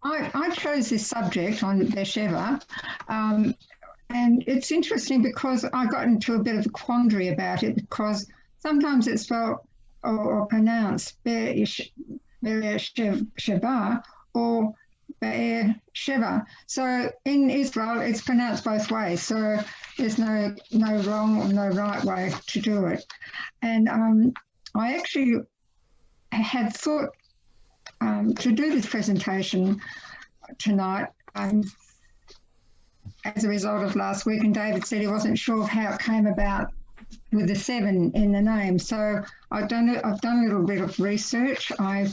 I chose this subject on Sheva, and it's interesting because I got into a bit of a quandary about it because sometimes it's spelled or pronounced Sheva or Sheva. So in Israel, it's pronounced both ways. So there's no wrong or no right way to do it. And I actually had thought to do this presentation tonight as a result of last week, and David said he wasn't sure of how it came about with the 7 in the name. So I've done a little bit of research. I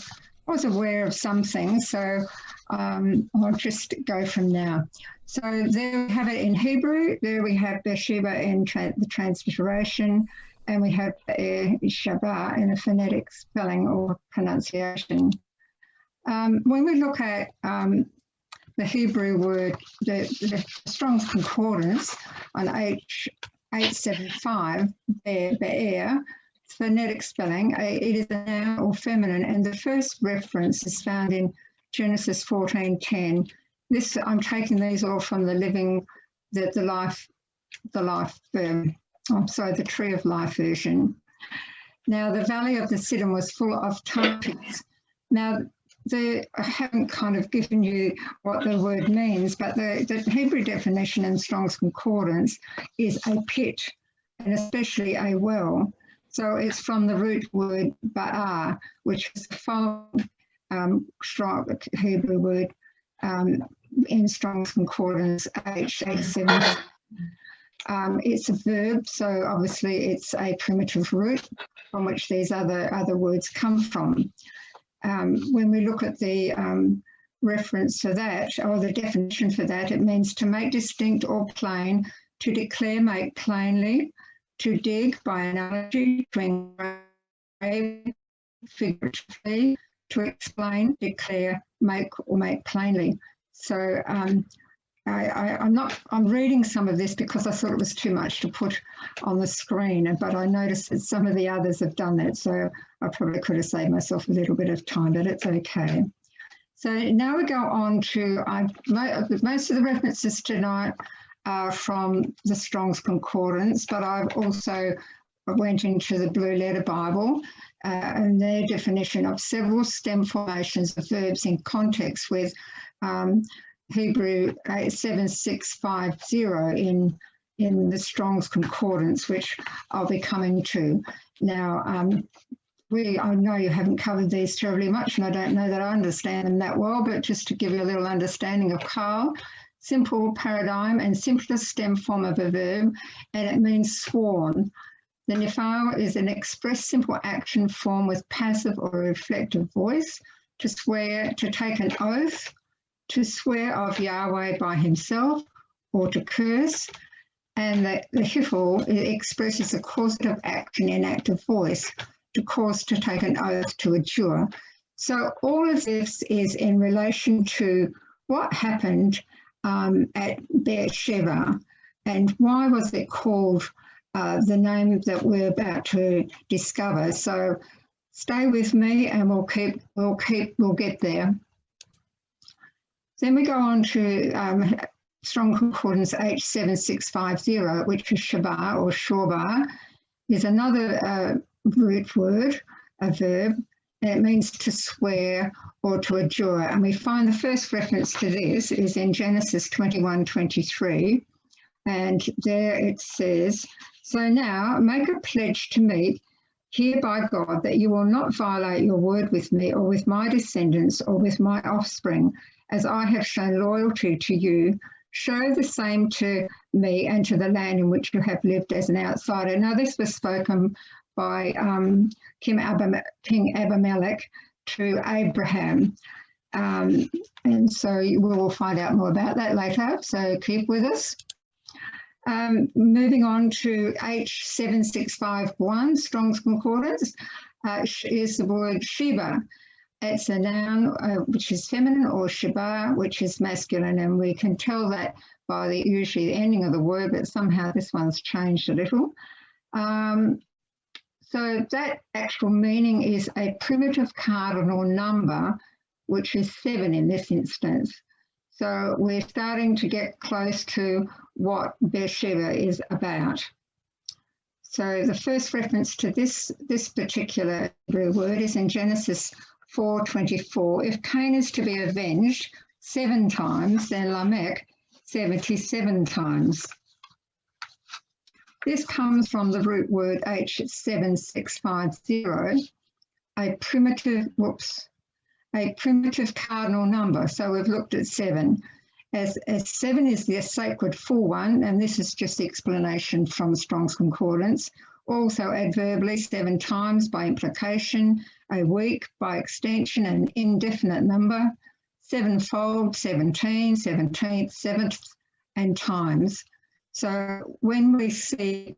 was aware of some things, so I'll just go from now. So there we have it in Hebrew. There we have Beersheba in the transliteration, and we have Sheva in a phonetic spelling or pronunciation. When we look at the Hebrew word, the Strong's Concordance on H875, be'er, phonetic spelling, it is a noun or feminine, and the first reference is found in Genesis 14:10. This, I'm taking these all from the Tree of Life version. Now, the Valley of the Siddim was full of tar pits. Now, I haven't kind of given you what the word means, but the Hebrew definition in Strong's Concordance is a pit, and especially a well. So it's from the root word ba'ar, which is the following strong Hebrew word in Strong's Concordance H87. It's a verb, so obviously it's a primitive root from which these other words come from. When we look at the reference to that, or the definition for that, it means to make distinct or plain, to declare, make plainly, to dig by analogy, to engrave figuratively, to explain, declare, make, or make plainly. So I'm reading some of this because I thought it was too much to put on the screen, but I noticed that some of the others have done that, so I probably could have saved myself a little bit of time, but it's okay. So now we go on to, most of the references tonight are from the Strong's Concordance, but I've also went into the Blue Letter Bible and their definition of several stem formations of verbs in context with Hebrew 7650 in the Strong's Concordance, which I'll be coming to. Now, I know you haven't covered these terribly much, and I don't know that I understand them that well, but just to give you a little understanding of Carl, simple paradigm and simplest stem form of a verb, and it means sworn. The nifal is an express simple action form with passive or reflective voice, to swear, to take an oath, to swear of Yahweh by himself, or to curse. And the hifal expresses a causative action in active voice, to cause, to take an oath, to adjure. So all of this is in relation to what happened at Beersheba and why was it called the name that we're about to discover. So stay with me and we'll get there. Then we go on to Strong Concordance H7650, which is Sheba or Shorba, is another root word, a verb, and it means to swear or to adjure. And we find the first reference to this is in Genesis 21:23, and there it says, "So now make a pledge to me here by God that you will not violate your word with me or with my descendants or with my offspring, as I have shown loyalty to you. Show the same to me and to the land in which you have lived as an outsider." Now, this was spoken by King Abimelech to Abraham. And so we will find out more about that later, so keep with us. Moving on to H7651, Strong's Concordance, is the word Sheba. It's a noun which is feminine, or Sheba, which is masculine, and we can tell that by usually the ending of the word, but somehow this one's changed a little. So that actual meaning is a primitive cardinal number which is 7 in this instance. So we're starting to get close to what Beersheba is about. So the first reference to this particular Hebrew word is in Genesis 4:24. If Cain is to be avenged 7 times, then Lamech 77 times. This comes from the root word H7650, a primitive cardinal number. So we've looked at 7. As 7 is the sacred full one, and this is just the explanation from Strong's Concordance. Also adverbally 7 times by implication, a week by extension, an indefinite number, 7-fold, 17, 17th, 7th, and times. So when we see,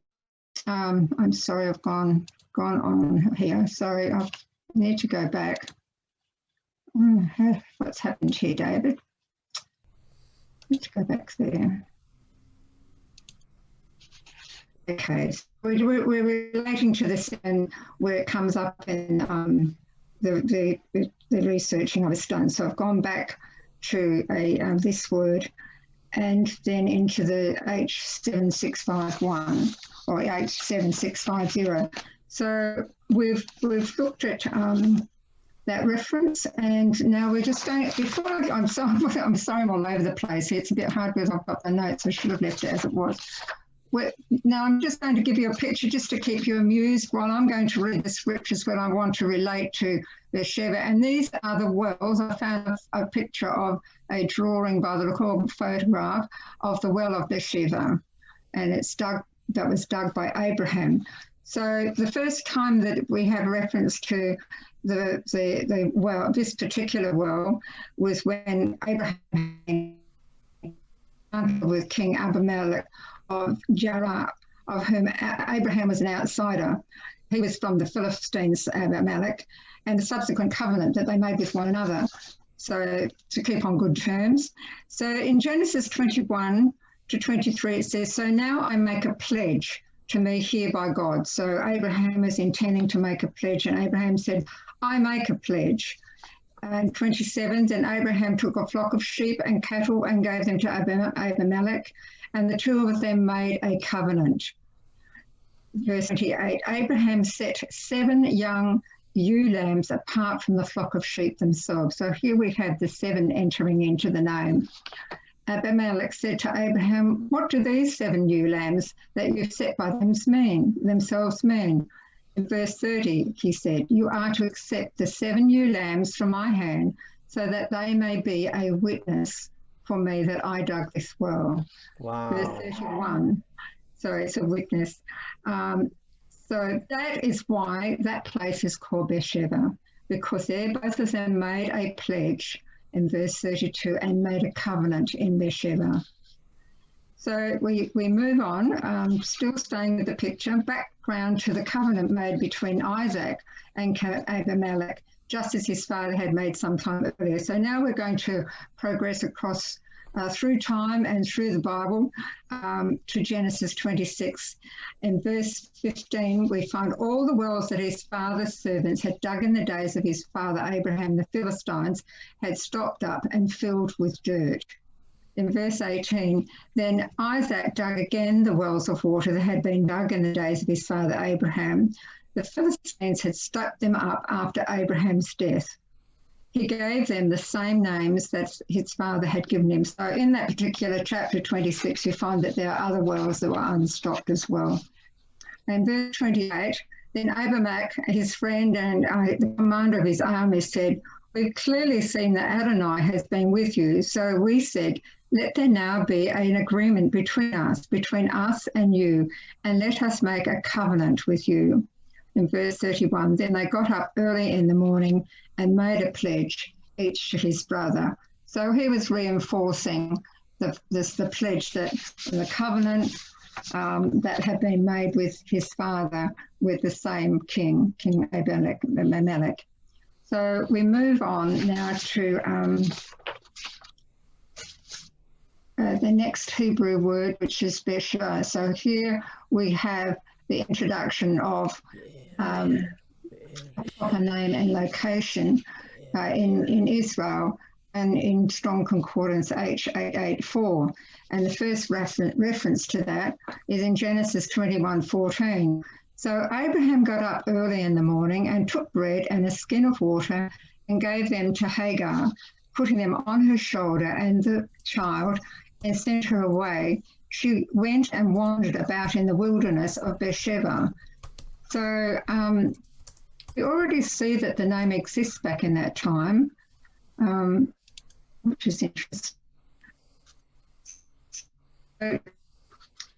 I'm sorry, I've gone on here. Sorry, I need to go back. What's happened here, David? Let's go back there. Okay, so we're relating to this and where it comes up in the researching I was done. So I've gone back to this word and then into the H7651 or H7650. So we've looked at that reference, and now we're just going. I'm sorry, I'm all over the place here. It's a bit hard because I've got the notes. I should have left it as it was. Now I'm just going to give you a picture just to keep you amused while I'm going to read the scriptures when I want to relate to Sheva. And these are the wells. I found a picture of a drawing by the look of photograph of the well of Sheva, and that was dug by Abraham. So the first time that we have reference to the well, this particular well, was when Abraham with King Abimelech of Gerar, of whom Abraham was an outsider. He was from the Philistines, Abimelech, and the subsequent covenant that they made with one another, so to keep on good terms. So in Genesis 21 to 23, it says, "So now I make a pledge to me here by God." So Abraham is intending to make a pledge, and Abraham said, "I make a pledge." And 27, then Abraham took a flock of sheep and cattle and gave them to Abimelech, and the two of them made a covenant. Verse 28, Abraham set 7 young ewe lambs apart from the flock of sheep themselves. So here we have the 7 entering into the name. Abimelech said to Abraham, "What do these 7 ewe lambs that you've set by themselves mean?" In verse 30, he said, "You are to accept the 7 ewe lambs from my hand, so that they may be a witness for me that I dug this well." Wow. Verse 31, so it's a witness. So that is why that place is called Beersheba, because there both of them made a pledge in verse 32 and made a covenant in Beersheba. So we move on, still staying with the picture, background to the covenant made between Isaac and Abimelech, just as his father had made some time earlier. So now we're going to progress across through time and through the Bible to Genesis 26. In verse 15, we find all the wells that his father's servants had dug in the days of his father Abraham, the Philistines, had stopped up and filled with dirt. In verse 18, then Isaac dug again the wells of water that had been dug in the days of his father Abraham. The Philistines had stopped them up after Abraham's death. He gave them the same names that his father had given him. So in that particular chapter 26, you find that there are other wells that were unstopped as well. And verse 28, then Abimelech, his friend and the commander of his army, said, "We've clearly seen that Adonai has been with you." So we said, "Let there now be an agreement between us and you, and let us make a covenant with you." In verse 31, then they got up early in the morning and made a pledge, each to his brother. So he was reinforcing the pledge, that the covenant that had been made with his father, with the same king, King Abimelech. So we move on now to the next Hebrew word, which is Beersheba. So here we have the introduction of proper name and location. in Israel, and in Strong Concordance H884. And the first reference to that is in Genesis 21:14. So Abraham got up early in the morning and took bread and a skin of water and gave them to Hagar, putting them on her shoulder and the child, and sent her away. She went and wandered about in the wilderness of Beersheba. So you already see that the name exists back in that time, which is interesting. So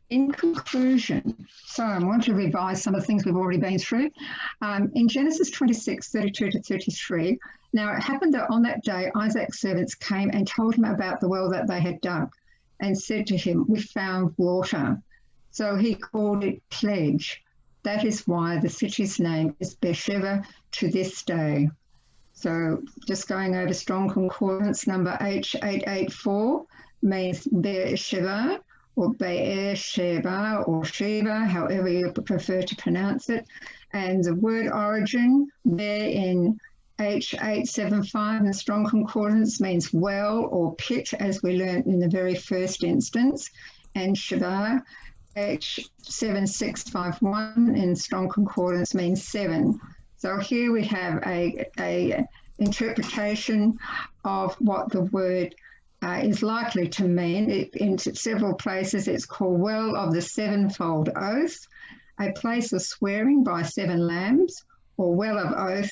in conclusion, so I want to revise some of the things we've already been through. In Genesis 26:32-33, now it happened that on that day Isaac's servants came and told him about the well that they had dug, and said to him, "We found water." So he called it Pledge. That is why the city's name is Beersheba to this day. So just going over Strong Concordance number H884 means Beersheba, or Beersheba, or Sheva, however you prefer to pronounce it. And the word origin there in H875 in the Strong Concordance means well or pit, as we learnt in the very first instance. And Sheva, H7651 in Strong Concordance means seven. So here we have a interpretation of what the word is likely to mean. In several places it's called well of the sevenfold oath, a place of swearing by seven lambs, or well of oath,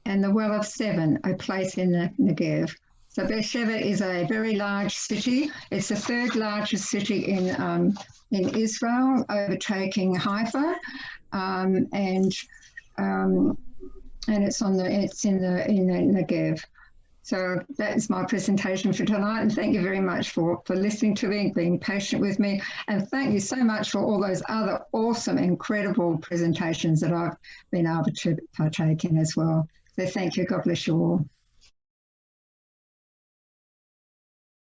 and the well of seven, a place in the Negev. So Beersheba is a very large city. It's the third largest city in Israel, overtaking Haifa, and it's in the Negev. So that is my presentation for tonight, and thank you very much for listening to me, being patient with me, and thank you so much for all those other awesome, incredible presentations that I've been able to partake in as well. So thank you. God bless you all.